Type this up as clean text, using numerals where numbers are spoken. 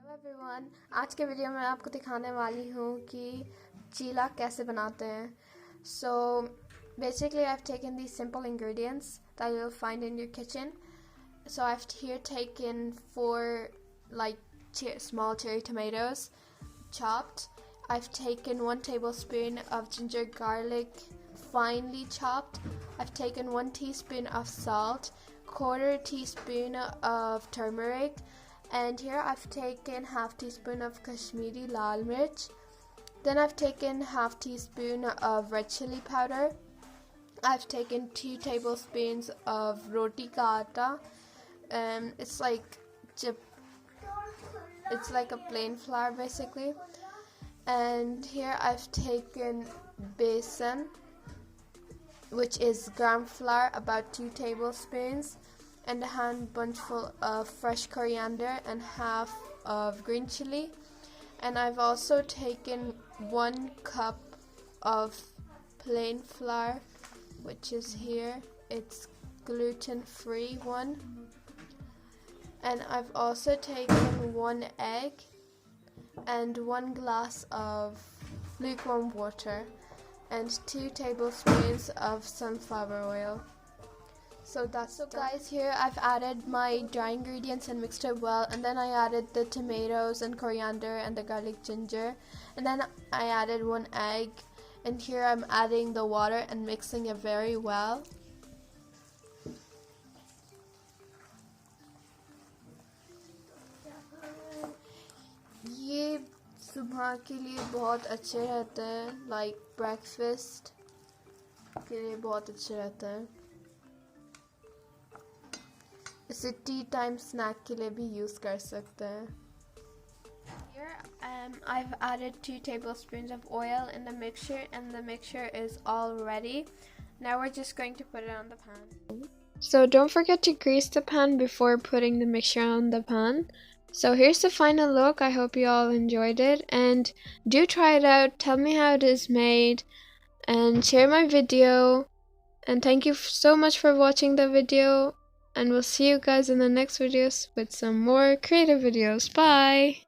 Hello everyone, आज के video में आपको दिखाने वाली हूँ कि चीला कैसे बनाते हैं. So basically I've taken these simple ingredients that you'll find in your kitchen. So I've here taken 4 like small cherry tomatoes chopped. I've taken 1 tablespoon of ginger garlic finely chopped. I've taken 1 teaspoon of salt, 1/4 teaspoon of turmeric, and here I've taken 1/2 teaspoon of Kashmiri lal mirch. Then I've taken 1/2 teaspoon of red chilli powder. I've taken 2 tablespoons of roti ka atta. It's like a plain flour basically. And here I've taken besan, which is garm flour, about 2 tablespoons, and a hand bunchful of fresh coriander and 1/2 of green chilli. And I've also taken 1 cup of plain flour, which is here. It's gluten-free one. And I've also taken 1 egg and 1 glass of lukewarm water and 2 tablespoons of sunflower oil. So guys, here I've added my dry ingredients and mixed it well, and then I added the tomatoes and coriander and the garlic ginger, and then I added 1 egg, and here I'm adding the water and mixing it very well. ये सुबह के लिए बहुत अच्छे रहते हैं, like breakfast के लिए बहुत अच्छे रहते हैं. इसे टी टाइम स्नैक के लिए भी यूज़ कर सकते हैं. Here I've added 2 tablespoons of oil in the mixture, and the mixture is all ready. Now we're just going to put it on the pan. So don't forget to grease the pan before putting the mixture on the pan. So here's the final look. I hope you all enjoyed it, and do try it out. Tell me how it is made and share my video. And thank you so much for watching the video, and we'll see you guys in the next videos with some more creative videos. Bye!